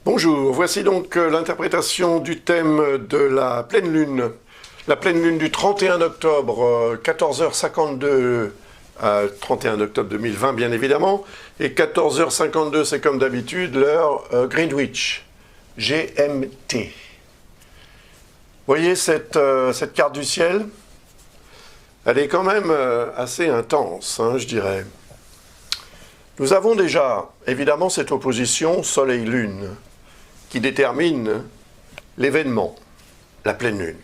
Bonjour, voici donc l'interprétation du thème de la pleine lune du 31 octobre, 14h52, 31 octobre 2020 bien évidemment, et 14h52 c'est comme d'habitude l'heure Greenwich, GMT. Voyez cette carte du ciel? Elle est quand même assez intense, hein, je dirais. Nous avons déjà évidemment cette opposition Soleil-Lune, qui détermine l'événement, la pleine lune.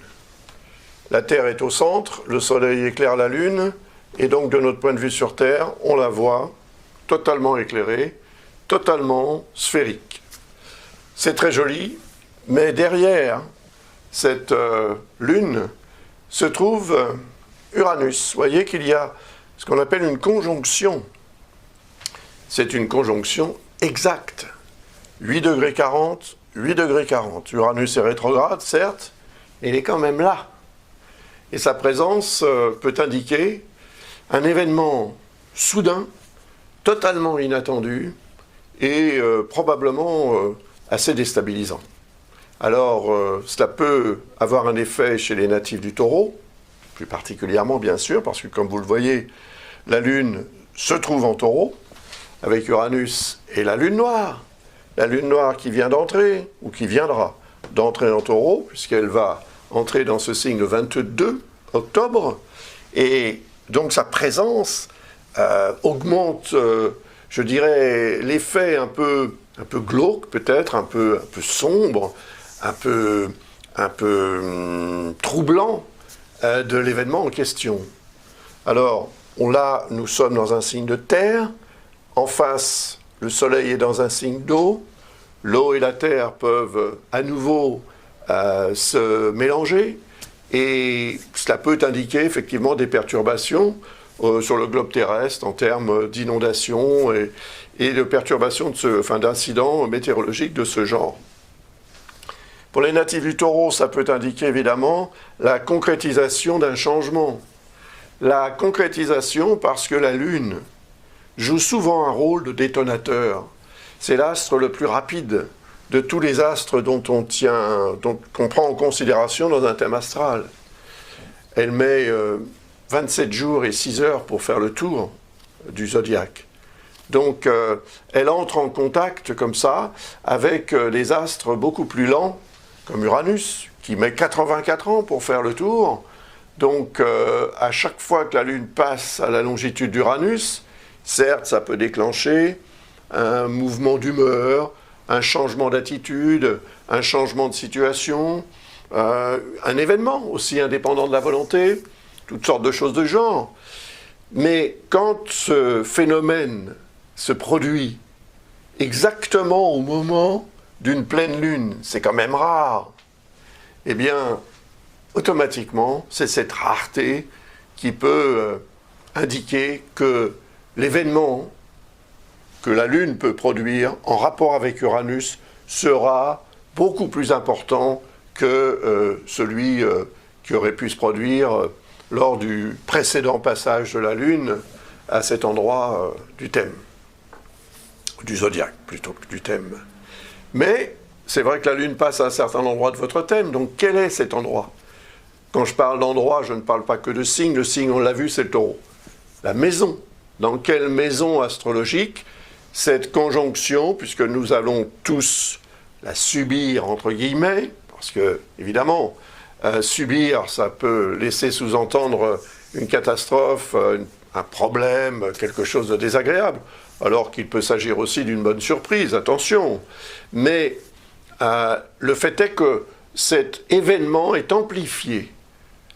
La Terre est au centre, le Soleil éclaire la Lune, et donc de notre point de vue sur Terre, on la voit totalement éclairée, totalement sphérique. C'est très joli, mais derrière cette Lune se trouve Uranus. Vous voyez qu'il y a ce qu'on appelle une conjonction. C'est une conjonction exacte. 8 degrés 40, 8 degrés 40. Uranus est rétrograde, certes, mais il est quand même là. Et sa présence peut indiquer un événement soudain, totalement inattendu et probablement assez déstabilisant. Alors, cela peut avoir un effet chez les natifs du Taureau, plus particulièrement bien sûr, parce que comme vous le voyez, la Lune se trouve en Taureau, avec Uranus et la Lune noire. La Lune noire qui vient d'entrer, ou qui viendra d'entrer en Taureau, puisqu'elle va entrer dans ce signe le 22 octobre, et donc sa présence augmente, je dirais, l'effet un peu glauque peut-être, un peu sombre, un peu troublant de l'événement en question. Alors, là, nous sommes dans un signe de terre, en face, le Soleil est dans un signe d'eau, l'eau et la terre peuvent à nouveau se mélanger, et cela peut indiquer effectivement des perturbations sur le globe terrestre en termes d'inondations et de perturbations, d'incidents météorologiques de ce genre. Pour les natifs du Taureau, ça peut indiquer évidemment la concrétisation d'un changement. La concrétisation parce que la Lune joue souvent un rôle de détonateur. C'est l'astre le plus rapide de tous les astres qu'on prend en considération dans un thème astral. Elle met 27 jours et 6 heures pour faire le tour du zodiaque. Donc, elle entre en contact comme ça avec des astres beaucoup plus lents, comme Uranus, qui met 84 ans pour faire le tour. Donc, à chaque fois que la Lune passe à la longitude d'Uranus, certes, ça peut déclencher un mouvement d'humeur, un changement d'attitude, un changement de situation, un événement aussi indépendant de la volonté, toutes sortes de choses de genre. Mais quand ce phénomène se produit exactement au moment d'une pleine lune, c'est quand même rare, eh bien, automatiquement, c'est cette rareté qui peut indiquer que l'événement que la Lune peut produire en rapport avec Uranus sera beaucoup plus important que celui qui aurait pu se produire lors du précédent passage de la Lune à cet endroit du thème, du zodiaque plutôt que du thème. Mais c'est vrai que la Lune passe à un certain endroit de votre thème, donc quel est cet endroit? Quand je parle d'endroit, je ne parle pas que de signe, le signe on l'a vu c'est le Taureau. La maison, dans quelle maison astrologique cette conjonction, puisque nous allons tous la subir entre guillemets, parce que évidemment, subir, ça peut laisser sous-entendre une catastrophe, un problème, quelque chose de désagréable, alors qu'il peut s'agir aussi d'une bonne surprise, attention. Mais le fait est que cet événement est amplifié.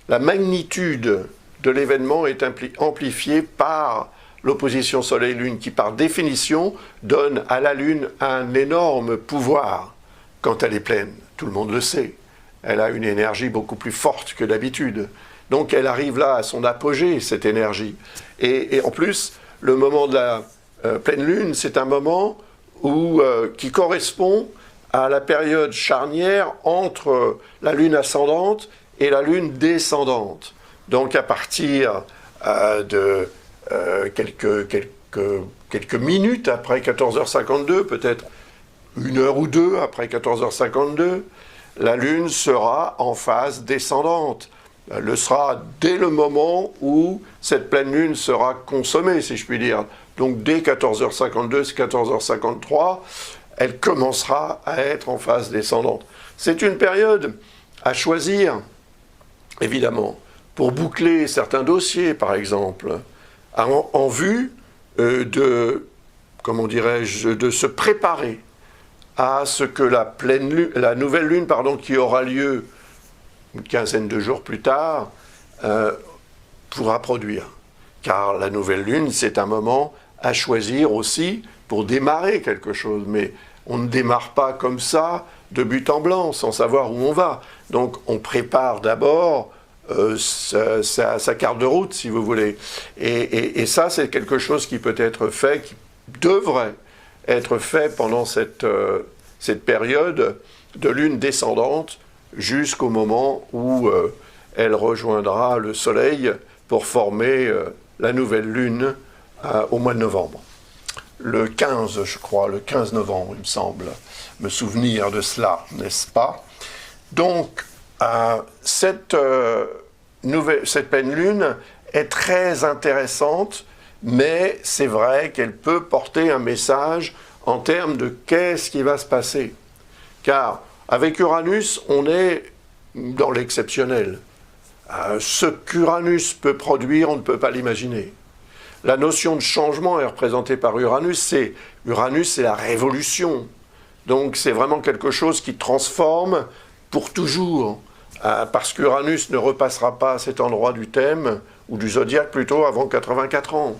La magnitude de l'événement est amplifiée par l'opposition Soleil-Lune, qui par définition donne à la Lune un énorme pouvoir quand elle est pleine. Tout le monde le sait. Elle a une énergie beaucoup plus forte que d'habitude. Donc elle arrive là à son apogée, cette énergie. Et en plus, le moment de la pleine lune, c'est un moment qui correspond à la période charnière entre la Lune ascendante et la Lune descendante. Donc à partir de quelques minutes après 14h52, peut-être 1 heure ou 2 après 14h52, la Lune sera en phase descendante. Elle le sera dès le moment où cette pleine Lune sera consommée, si je puis dire. Donc dès 14h52, 14h53, elle commencera à être en phase descendante. C'est une période à choisir, évidemment, pour boucler certains dossiers, par exemple, en vue de se préparer à ce que la nouvelle lune, qui aura lieu une quinzaine de jours plus tard, pourra produire. Car la nouvelle lune, c'est un moment à choisir aussi pour démarrer quelque chose. Mais on ne démarre pas comme ça, de but en blanc, sans savoir où on va. Donc on prépare d'abord sa carte de route, si vous voulez. Et ça, c'est quelque chose qui peut être fait, qui devrait être fait pendant cette période de lune descendante jusqu'au moment où elle rejoindra le Soleil pour former la nouvelle lune au mois de novembre. Le 15, je crois, le 15 novembre, il me semble, me souvenir de cela, n'est-ce pas? Donc, cette pleine lune est très intéressante, mais c'est vrai qu'elle peut porter un message en termes de qu'est-ce qui va se passer. Car avec Uranus, on est dans l'exceptionnel. Ce qu'Uranus peut produire, on ne peut pas l'imaginer. La notion de changement est représentée par Uranus, c'est la révolution. Donc c'est vraiment quelque chose qui transforme pour toujours. Parce qu'Uranus ne repassera pas à cet endroit du thème, ou du zodiaque plutôt, avant 84 ans.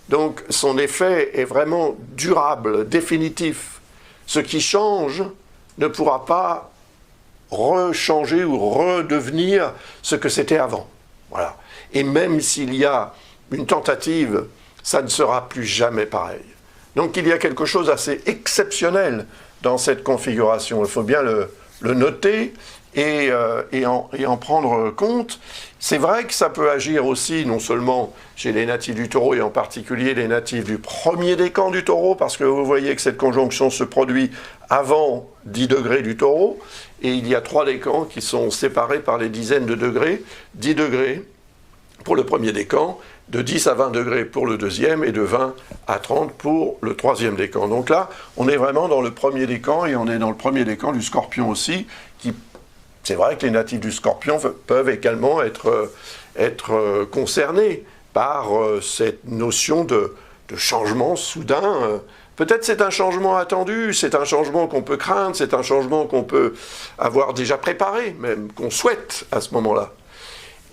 Donc son effet est vraiment durable, définitif. Ce qui change ne pourra pas rechanger ou redevenir ce que c'était avant. Voilà. Et même s'il y a une tentative, ça ne sera plus jamais pareil. Donc il y a quelque chose d'assez exceptionnel dans cette configuration. Il faut bien le noter et en prendre compte. C'est vrai que ça peut agir aussi, non seulement chez les natifs du Taureau, et en particulier les natifs du premier décan du Taureau, parce que vous voyez que cette conjonction se produit avant 10 degrés du Taureau, et il y a 3 décans qui sont séparés par les dizaines de degrés, 10 degrés pour le premier décan, de 10 à 20 degrés pour le deuxième, et de 20 à 30 pour le troisième décan. Donc là, on est vraiment dans le premier décan, et on est dans le premier décan du Scorpion aussi, qui... C'est vrai que les natifs du Scorpion peuvent également être concernés par cette notion de changement soudain. Peut-être c'est un changement attendu, c'est un changement qu'on peut craindre, c'est un changement qu'on peut avoir déjà préparé, même qu'on souhaite à ce moment-là.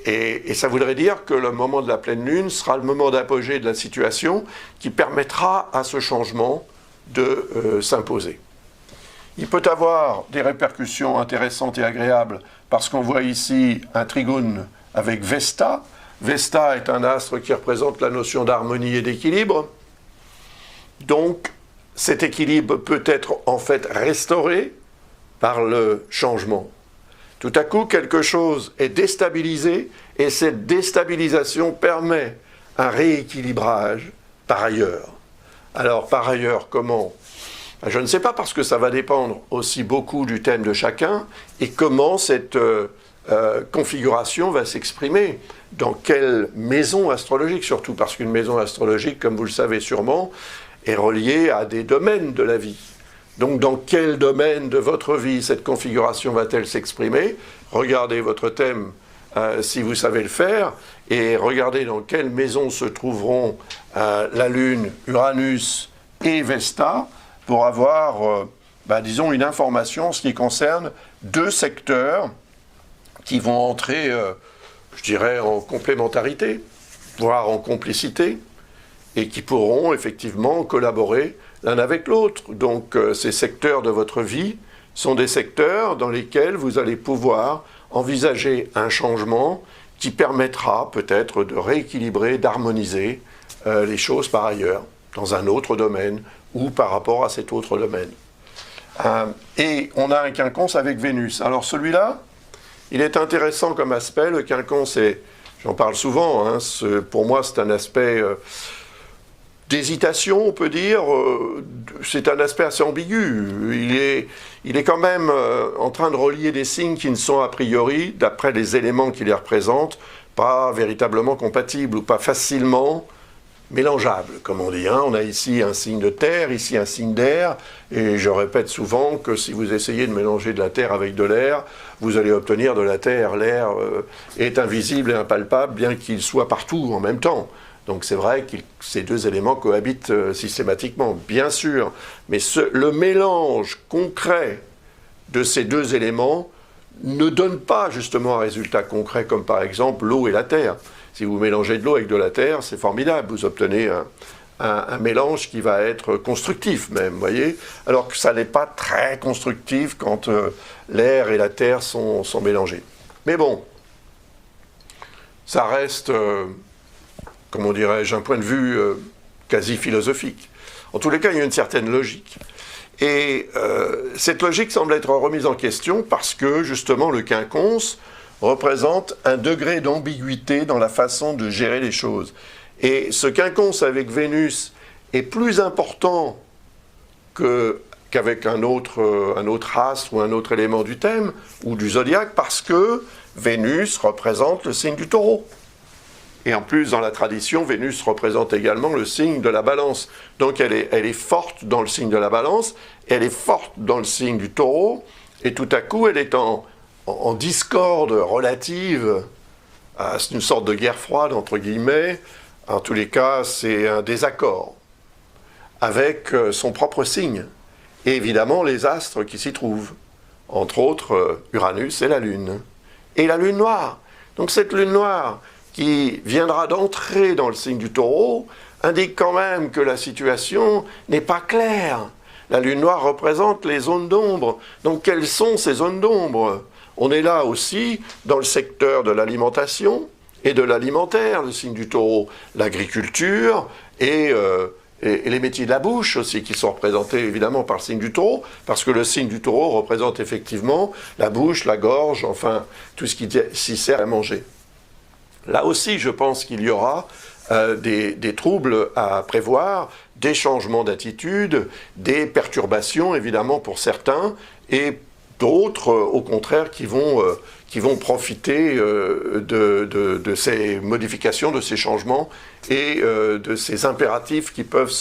Et ça voudrait dire que le moment de la pleine lune sera le moment d'apogée de la situation qui permettra à ce changement de s'imposer. Il peut avoir des répercussions intéressantes et agréables parce qu'on voit ici un trigone avec Vesta. Vesta est un astre qui représente la notion d'harmonie et d'équilibre. Donc, cet équilibre peut être en fait restauré par le changement. Tout à coup, quelque chose est déstabilisé et cette déstabilisation permet un rééquilibrage par ailleurs. Alors, par ailleurs, comment ? Je ne sais pas, parce que ça va dépendre aussi beaucoup du thème de chacun et comment cette configuration va s'exprimer, dans quelle maison astrologique, surtout parce qu'une maison astrologique, comme vous le savez sûrement, est reliée à des domaines de la vie. Donc dans quel domaine de votre vie cette configuration va-t-elle s'exprimer? Regardez votre thème si vous savez le faire, et regardez dans quelle maison se trouveront la Lune, Uranus et Vesta, pour avoir, disons, une information en ce qui concerne 2 secteurs qui vont entrer, je dirais, en complémentarité, voire en complicité, et qui pourront effectivement collaborer l'un avec l'autre. Donc ces secteurs de votre vie sont des secteurs dans lesquels vous allez pouvoir envisager un changement qui permettra peut-être de rééquilibrer, d'harmoniser les choses par ailleurs, dans un autre domaine, ou par rapport à cet autre domaine. Et on a un quinconce avec Vénus. Alors celui-là, il est intéressant comme aspect. Le quinconce, j'en parle souvent, hein, pour moi c'est un aspect d'hésitation, on peut dire. C'est un aspect assez ambigu. Il est quand même en train de relier des signes qui ne sont a priori, d'après les éléments qui les représentent, pas véritablement compatibles ou pas facilement mélangeables, comme on dit. Hein. On a ici un signe de terre, ici un signe d'air, et je répète souvent que si vous essayez de mélanger de la terre avec de l'air, vous allez obtenir de la terre. L'air est invisible et impalpable, bien qu'il soit partout en même temps. Donc c'est vrai que ces deux éléments cohabitent systématiquement, bien sûr, mais le mélange concret de ces deux éléments ne donne pas justement un résultat concret, comme par exemple l'eau et la terre. Si vous mélangez de l'eau avec de la terre, c'est formidable, vous obtenez un mélange qui va être constructif même, vous voyez, alors que ça n'est pas très constructif quand l'air et la terre sont mélangés. Mais bon, ça reste, comment dirais-je, un point de vue quasi philosophique. En tous les cas, il y a une certaine logique. Et cette logique semble être remise en question parce que, justement, le quinconce représente un degré d'ambiguïté dans la façon de gérer les choses. Et ce quinconce avec Vénus est plus important qu'avec un autre astre ou un autre élément du thème ou du zodiaque parce que Vénus représente le signe du Taureau. Et en plus, dans la tradition, Vénus représente également le signe de la Balance. Donc elle est forte dans le signe de la Balance, elle est forte dans le signe du Taureau, et tout à coup, elle est en discorde relative, c'est une sorte de guerre froide, entre guillemets. En tous les cas, c'est un désaccord avec son propre signe. Et évidemment, les astres qui s'y trouvent. Entre autres, Uranus et la Lune. Et la Lune noire. Donc cette Lune noire, qui viendra d'entrer dans le signe du Taureau, indique quand même que la situation n'est pas claire. La Lune noire représente les zones d'ombre. Donc quelles sont ces zones d'ombre ? On est là aussi dans le secteur de l'alimentation et de l'alimentaire, le signe du Taureau, l'agriculture et les métiers de la bouche aussi, qui sont représentés évidemment par le signe du Taureau, parce que le signe du Taureau représente effectivement la bouche, la gorge, enfin tout ce qui s'y sert à manger. Là aussi, je pense qu'il y aura des troubles à prévoir, des changements d'attitude, des perturbations évidemment pour certains, et d'autres, au contraire, qui vont profiter de ces modifications, de ces changements et de ces impératifs qui peuvent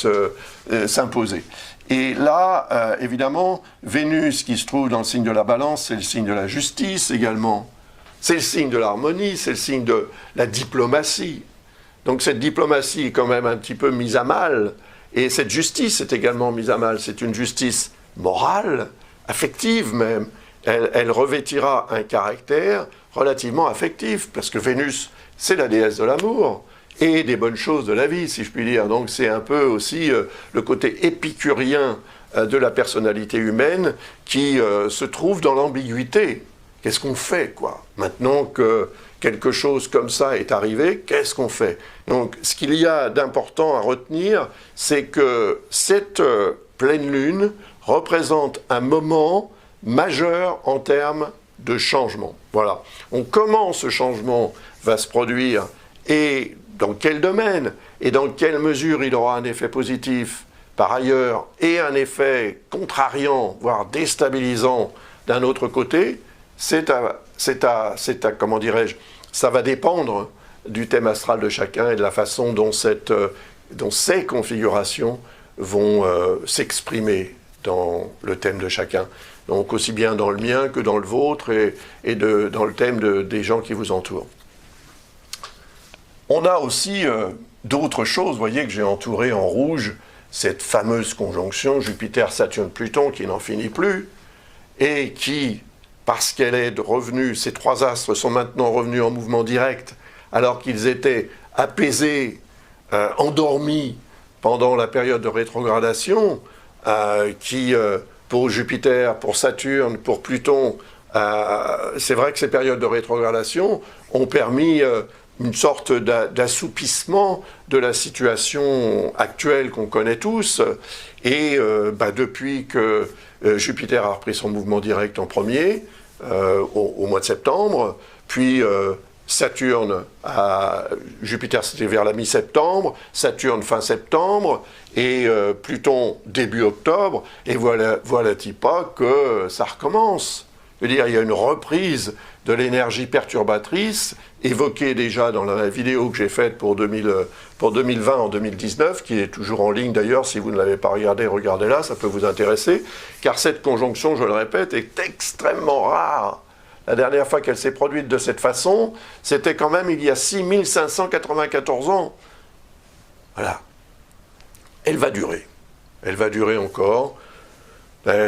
s'imposer. Et là, évidemment, Vénus, qui se trouve dans le signe de la Balance, c'est le signe de la justice également. C'est le signe de l'harmonie, c'est le signe de la diplomatie. Donc cette diplomatie est quand même un petit peu mise à mal. Et cette justice est également mise à mal. C'est une justice morale, affective même. Elle revêtira un caractère relativement affectif, parce que Vénus, c'est la déesse de l'amour et des bonnes choses de la vie, si je puis dire. Donc c'est un peu aussi le côté épicurien de la personnalité humaine qui se trouve dans l'ambiguïté. Qu'est-ce qu'on fait, quoi ? Maintenant que quelque chose comme ça est arrivé, qu'est-ce qu'on fait ? Donc, ce qu'il y a d'important à retenir, c'est que cette pleine lune représente un moment majeur en termes de changement. Voilà. Donc, comment ce changement va se produire et dans quel domaine et dans quelle mesure il aura un effet positif par ailleurs et un effet contrariant, voire déstabilisant d'un autre côté, comment dirais-je, ça va dépendre du thème astral de chacun et de la façon dont ces configurations vont s'exprimer dans le thème de chacun. Donc aussi bien dans le mien que dans le vôtre et dans le thème des gens qui vous entourent. On a aussi d'autres choses, vous voyez que j'ai entouré en rouge cette fameuse conjonction Jupiter-Saturne-Pluton qui n'en finit plus et qui, parce qu'elle est revenue, ces trois astres sont maintenant revenus en mouvement direct, alors qu'ils étaient apaisés, endormis pendant la période de rétrogradation, qui, pour Jupiter, pour Saturne, pour Pluton, c'est vrai que ces périodes de rétrogradation ont permis une sorte d'assoupissement de la situation actuelle qu'on connaît tous. Et depuis que Jupiter a repris son mouvement direct en premier, au mois de septembre, puis Saturne, Jupiter c'était vers la mi-septembre, Saturne fin septembre, et Pluton début octobre, et voilà pas que ça recommence. Je veux dire, il y a une reprise de l'énergie perturbatrice, évoquée déjà dans la vidéo que j'ai faite pour 2020 en 2019, qui est toujours en ligne d'ailleurs, si vous ne l'avez pas regardée, regardez-la, ça peut vous intéresser, car cette conjonction, je le répète, est extrêmement rare. La dernière fois qu'elle s'est produite de cette façon, c'était quand même il y a 6594 ans. Voilà. Elle va durer. Elle va durer encore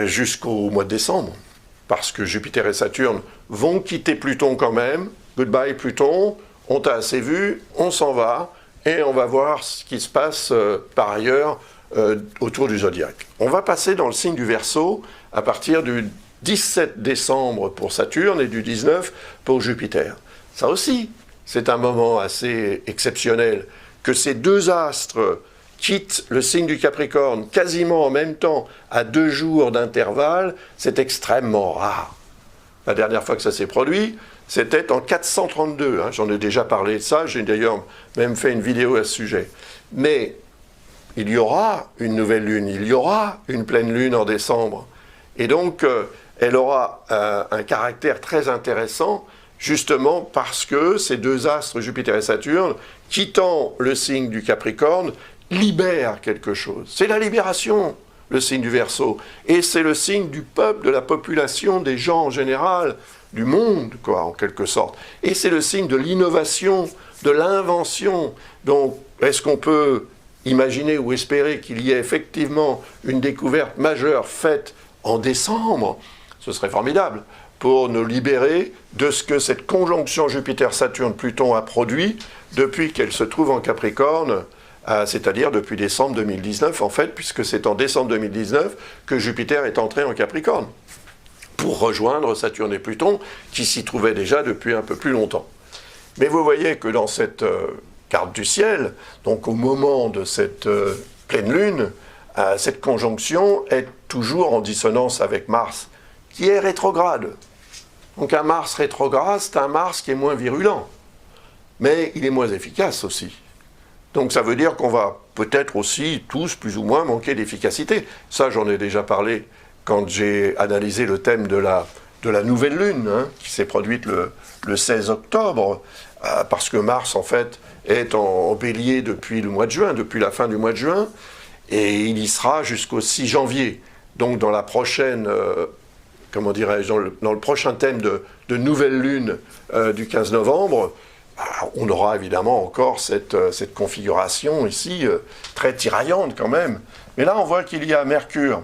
jusqu'au mois de décembre. Parce que Jupiter et Saturne vont quitter Pluton quand même. Goodbye Pluton, on t'a assez vu, on s'en va, et on va voir ce qui se passe par ailleurs autour du zodiaque. On va passer dans le signe du Verseau à partir du 17 décembre pour Saturne et du 19 pour Jupiter. Ça aussi, c'est un moment assez exceptionnel que ces deux astres quittent le signe du Capricorne quasiment en même temps, à 2 jours d'intervalle, c'est extrêmement rare. La dernière fois que ça s'est produit, c'était en 432. J'en ai déjà parlé de ça, j'ai d'ailleurs même fait une vidéo à ce sujet. Mais il y aura une nouvelle lune, il y aura une pleine lune en décembre. Et donc, elle aura un caractère très intéressant, justement parce que ces deux astres, Jupiter et Saturne, quittant le signe du Capricorne, libèrent quelque chose. C'est la libération, le signe du Verseau. Et c'est le signe du peuple, de la population, des gens en général, du monde, quoi, en quelque sorte. Et c'est le signe de l'innovation, de l'invention. Donc, est-ce qu'on peut imaginer ou espérer qu'il y ait effectivement une découverte majeure faite en décembre? Ce serait formidable pour nous libérer de ce que cette conjonction Jupiter-Saturne-Pluton a produit depuis qu'elle se trouve en Capricorne, c'est-à-dire depuis décembre 2019 en fait, puisque c'est en décembre 2019 que Jupiter est entré en Capricorne, pour rejoindre Saturne et Pluton, qui s'y trouvaient déjà depuis un peu plus longtemps. Mais vous voyez que dans cette carte du ciel, donc au moment de cette pleine lune, cette conjonction est toujours en dissonance avec Mars, qui est rétrograde. Donc un Mars rétrograde, c'est un Mars qui est moins virulent, mais il est moins efficace aussi. Donc ça veut dire qu'on va peut-être aussi tous, plus ou moins, manquer d'efficacité. Ça, j'en ai déjà parlé quand j'ai analysé le thème de la nouvelle lune, qui s'est produite le 16 octobre, parce que Mars, en fait, est en bélier depuis le mois de juin, depuis la fin du mois de juin, et il y sera jusqu'au 6 janvier. Donc dans la prochaine, comment dirais-je, dans le prochain thème de nouvelle lune du 15 novembre, on aura évidemment encore cette configuration ici, très tiraillante quand même. Mais là, on voit qu'il y a Mercure.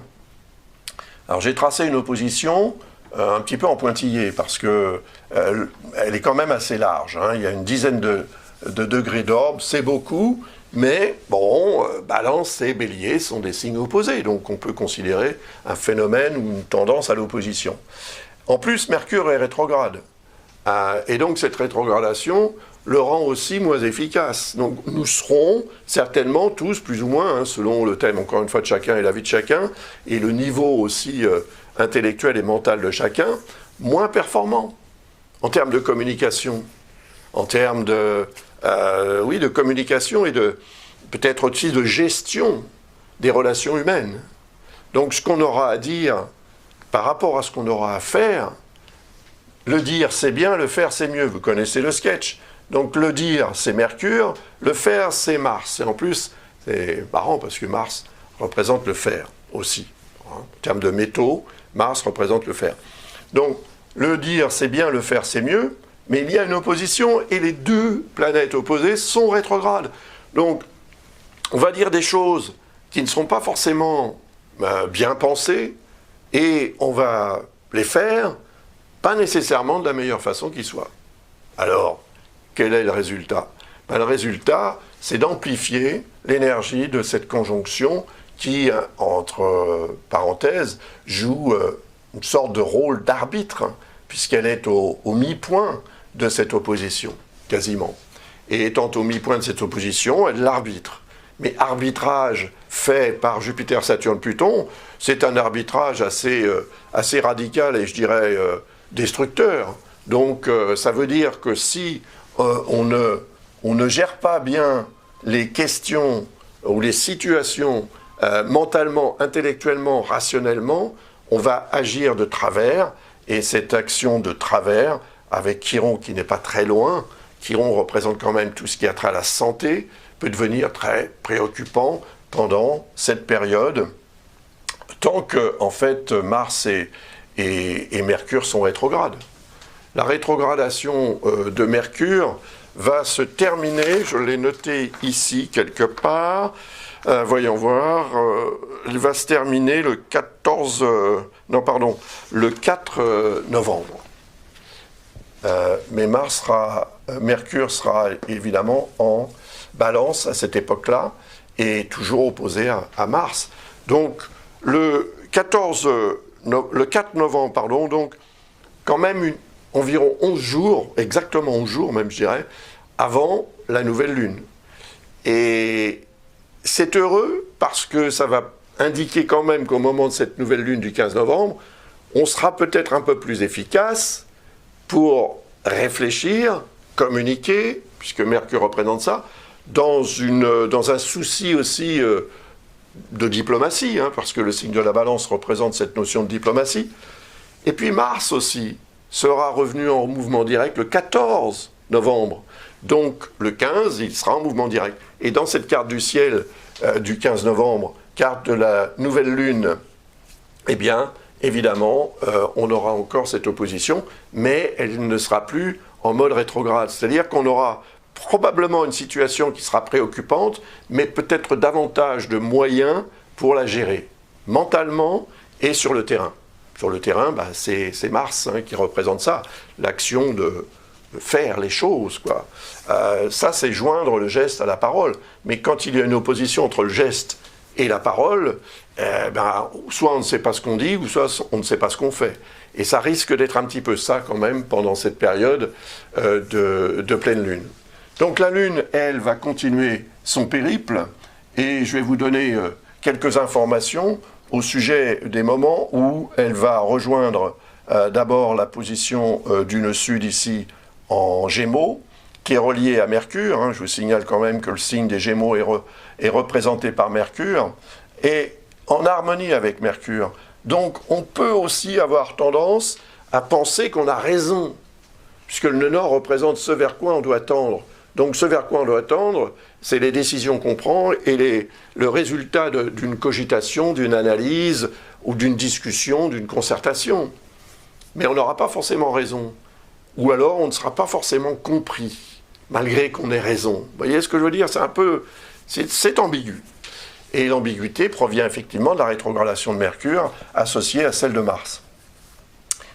Alors j'ai tracé une opposition un petit peu en pointillé, parce que elle est quand même assez large. Il y a une dizaine de degrés d'orbe, c'est beaucoup, mais bon, Balance et Bélier sont des signes opposés, donc on peut considérer un phénomène ou une tendance à l'opposition. En plus, Mercure est rétrograde. Et donc cette rétrogradation le rend aussi moins efficace. Donc nous serons certainement tous, plus ou moins, selon le thème encore une fois de chacun et la vie de chacun, et le niveau aussi intellectuel et mental de chacun, moins performants en termes de communication, en termes de communication et de peut-être aussi de gestion des relations humaines. Donc ce qu'on aura à dire par rapport à ce qu'on aura à faire, le dire c'est bien, le faire c'est mieux. Vous connaissez le sketch. Donc le dire c'est Mercure, le faire c'est Mars. Et en plus, c'est marrant parce que Mars représente le fer aussi. En termes de métaux, Mars représente le fer. Donc le dire c'est bien, le faire c'est mieux, mais il y a une opposition et les deux planètes opposées sont rétrogrades. Donc on va dire des choses qui ne seront pas forcément bien pensées et on va les faire pas nécessairement de la meilleure façon qui soit. Alors, quel est le résultat? Le résultat, c'est d'amplifier l'énergie de cette conjonction qui, entre parenthèses, joue une sorte de rôle d'arbitre, puisqu'elle est au mi-point de cette opposition, quasiment. et étant au mi-point de cette opposition, elle l'arbitre. Mais arbitrage fait par Jupiter, Saturne, Pluton, c'est un arbitrage assez radical et je dirais destructeur. Donc ça veut dire que si on ne gère pas bien les questions ou les situations mentalement, intellectuellement, rationnellement, on va agir de travers, et cette action de travers, avec Chiron qui n'est pas très loin, Chiron représente quand même tout ce qui a trait à la santé, peut devenir très préoccupant pendant cette période, tant que, en fait, Mars et Mercure sont rétrogrades. La rétrogradation de Mercure va se terminer, je l'ai noté ici quelque part, voyons voir, elle va se terminer le 4 novembre. Mais Mercure sera évidemment en Balance à cette époque-là, et toujours opposé à Mars. Donc le 4 novembre, donc quand même environ 11 jours, exactement 11 jours même je dirais, avant la nouvelle lune. Et c'est heureux parce que ça va indiquer quand même qu'au moment de cette nouvelle lune du 15 novembre, on sera peut-être un peu plus efficace pour réfléchir, communiquer, puisque Mercure représente ça, dans un souci aussi de diplomatie, parce que le signe de la Balance représente cette notion de diplomatie. Et puis Mars aussi sera revenu en mouvement direct le 14 novembre. Donc le 15, il sera en mouvement direct. Et dans cette carte du ciel du 15 novembre, carte de la nouvelle lune, eh bien, évidemment, on aura encore cette opposition, mais elle ne sera plus en mode rétrograde. C'est-à-dire qu'on aura probablement une situation qui sera préoccupante, mais peut-être davantage de moyens pour la gérer, mentalement et sur le terrain. Sur le terrain, c'est Mars qui représente ça, l'action de faire les choses, quoi. Ça, c'est joindre le geste à la parole. Mais quand il y a une opposition entre le geste et la parole, soit on ne sait pas ce qu'on dit, ou soit on ne sait pas ce qu'on fait. Et ça risque d'être un petit peu ça quand même pendant cette période de pleine lune. Donc la lune, elle, va continuer son périple, et je vais vous donner quelques informations au sujet des moments où elle va rejoindre d'abord la position du nœud sud ici en Gémeaux, qui est reliée à Mercure. Je vous signale quand même que le signe des Gémeaux est représenté par Mercure, et en harmonie avec Mercure. Donc on peut aussi avoir tendance à penser qu'on a raison, puisque le nœud nord représente ce vers quoi on doit tendre. Donc ce vers quoi on doit tendre, c'est les décisions qu'on prend et le résultat d'une cogitation, d'une analyse ou d'une discussion, d'une concertation. Mais on n'aura pas forcément raison. Ou alors on ne sera pas forcément compris, malgré qu'on ait raison. Vous voyez ce que je veux dire? C'est ambigu. Et l'ambiguïté provient effectivement de la rétrogradation de Mercure associée à celle de Mars.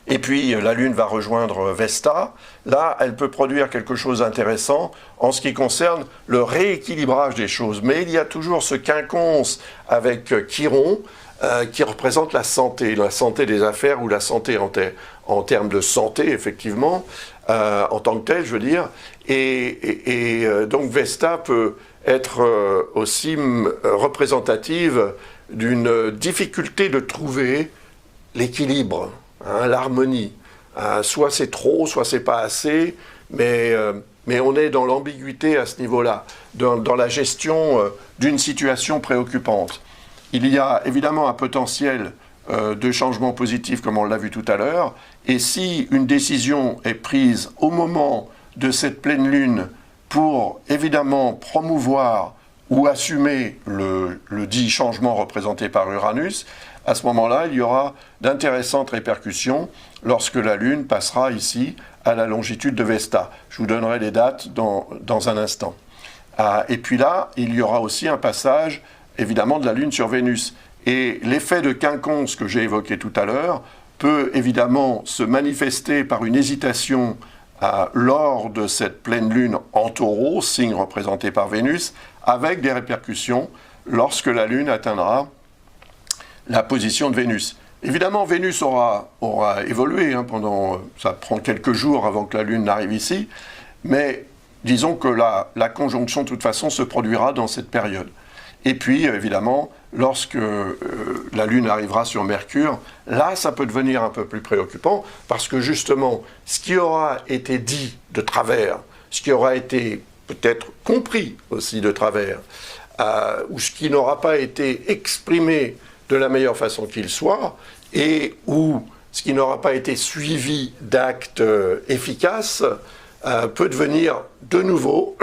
Et puis la Lune va rejoindre Vesta. Là, elle peut produire quelque chose d'intéressant en ce qui concerne le rééquilibrage des choses. Mais il y a toujours ce quinconce avec Chiron qui représente la santé des affaires ou la santé en termes de santé, effectivement, en tant que telle, je veux dire. Et donc Vesta peut être aussi représentative d'une difficulté de trouver l'équilibre, l'harmonie. Soit c'est trop, soit c'est pas assez, mais on est dans l'ambiguïté à ce niveau-là, dans la gestion d'une situation préoccupante. Il y a évidemment un potentiel de changement positif, comme on l'a vu tout à l'heure, et si une décision est prise au moment de cette pleine lune pour évidemment promouvoir ou assumer le dit changement représenté par Uranus, à ce moment-là, il y aura d'intéressantes répercussions lorsque la Lune passera ici à la longitude de Vesta. Je vous donnerai les dates dans un instant. Et puis là, il y aura aussi un passage, évidemment, de la Lune sur Vénus. Et l'effet de quinconce que j'ai évoqué tout à l'heure peut évidemment se manifester par une hésitation lors de cette pleine Lune en Taureau, signe représenté par Vénus, avec des répercussions lorsque la Lune atteindra la position de Vénus. Évidemment, Vénus aura évolué ça prend quelques jours avant que la Lune n'arrive ici, mais disons que la conjonction, de toute façon, se produira dans cette période. Et puis, évidemment, lorsque la Lune arrivera sur Mercure, là, ça peut devenir un peu plus préoccupant, parce que justement, ce qui aura été dit de travers, ce qui aura été peut-être compris aussi de travers, ou ce qui n'aura pas été exprimé de la meilleure façon qu'il soit, et ou ce qui n'aura pas été suivi d'actes efficaces, peut devenir de nouveau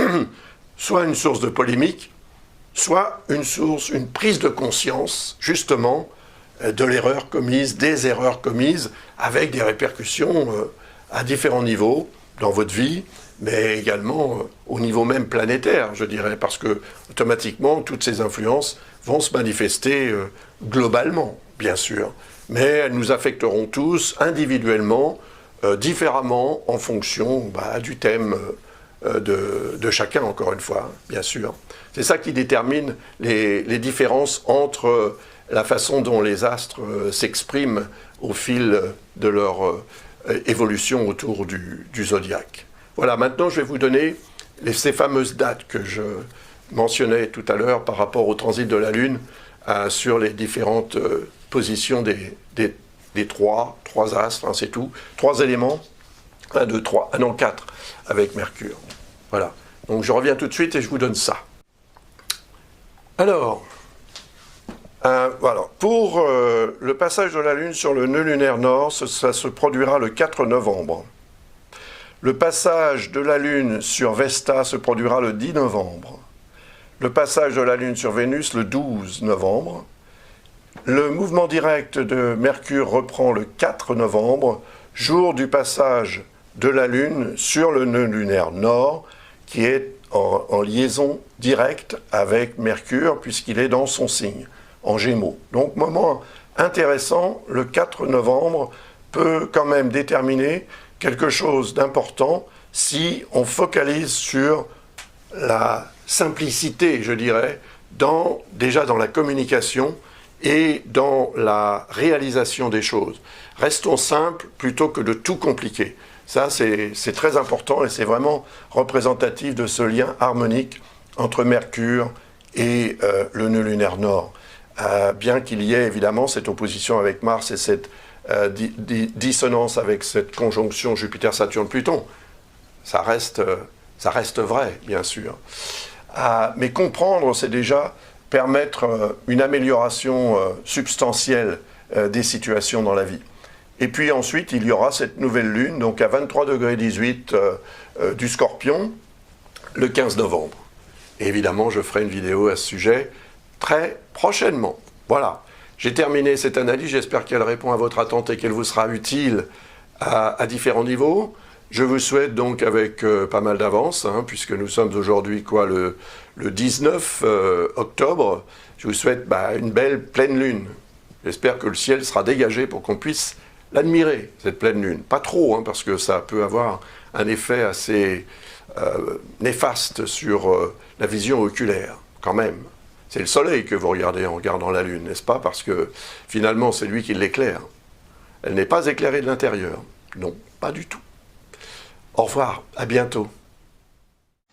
soit une source de polémique, soit une prise de conscience, justement, de l'erreur commise, des erreurs commises, avec des répercussions à différents niveaux dans votre vie, mais également au niveau même planétaire, je dirais, parce que automatiquement, toutes ces influences vont se manifester globalement, bien sûr, mais elles nous affecteront tous individuellement, différemment, en fonction du thème de chacun, encore une fois, bien sûr. C'est ça qui détermine les différences entre la façon dont les astres s'expriment au fil de leur évolution autour du zodiaque. Voilà, maintenant je vais vous donner ces fameuses dates que je mentionnais tout à l'heure par rapport au transit de la Lune sur les différentes positions des trois astres, hein, c'est tout, 3 éléments, 1, 2, 3, non 4 avec Mercure. Voilà, donc je reviens tout de suite et je vous donne ça. Alors, voilà. Pour le passage de la Lune sur le nœud lunaire nord, ça se produira le 4 novembre. Le passage de la Lune sur Vesta se produira le 10 novembre. Le passage de la Lune sur Vénus le 12 novembre. Le mouvement direct de Mercure reprend le 4 novembre, jour du passage de la Lune sur le nœud lunaire nord, qui est en liaison directe avec Mercure, puisqu'il est dans son signe, en Gémeaux. Donc, moment intéressant, le 4 novembre peut quand même déterminer quelque chose d'important si on focalise sur la simplicité, je dirais, déjà dans la communication et dans la réalisation des choses. Restons simples plutôt que de tout compliquer. Ça, c'est très important et c'est vraiment représentatif de ce lien harmonique entre Mercure et le nœud lunaire nord. Bien qu'il y ait évidemment cette opposition avec Mars et cette dissonance avec cette conjonction Jupiter-Saturne-Pluton, ça reste vrai, bien sûr. Mais comprendre, c'est déjà permettre une amélioration substantielle des situations dans la vie. Et puis ensuite, il y aura cette nouvelle lune, donc à 23,18 degrés du Scorpion, le 15 novembre. Et évidemment, je ferai une vidéo à ce sujet très prochainement. Voilà, j'ai terminé cette analyse, j'espère qu'elle répond à votre attente et qu'elle vous sera utile à différents niveaux. Je vous souhaite donc, avec pas mal d'avance, hein, puisque nous sommes aujourd'hui le 19 octobre, je vous souhaite une belle pleine lune. J'espère que le ciel sera dégagé pour qu'on puisse l'admirer, cette pleine lune. Pas trop, hein, parce que ça peut avoir un effet assez néfaste sur la vision oculaire, quand même. C'est le soleil que vous regardez en regardant la lune, n'est-ce pas? Parce que finalement, c'est lui qui l'éclaire. Elle n'est pas éclairée de l'intérieur. Non, pas du tout. Au revoir, à bientôt.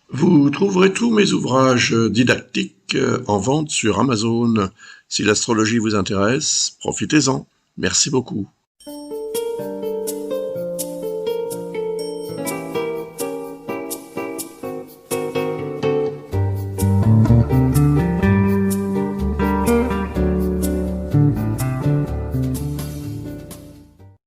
Vous trouverez tous mes ouvrages didactiques en vente sur Amazon. Si l'astrologie vous intéresse, profitez-en. Merci beaucoup.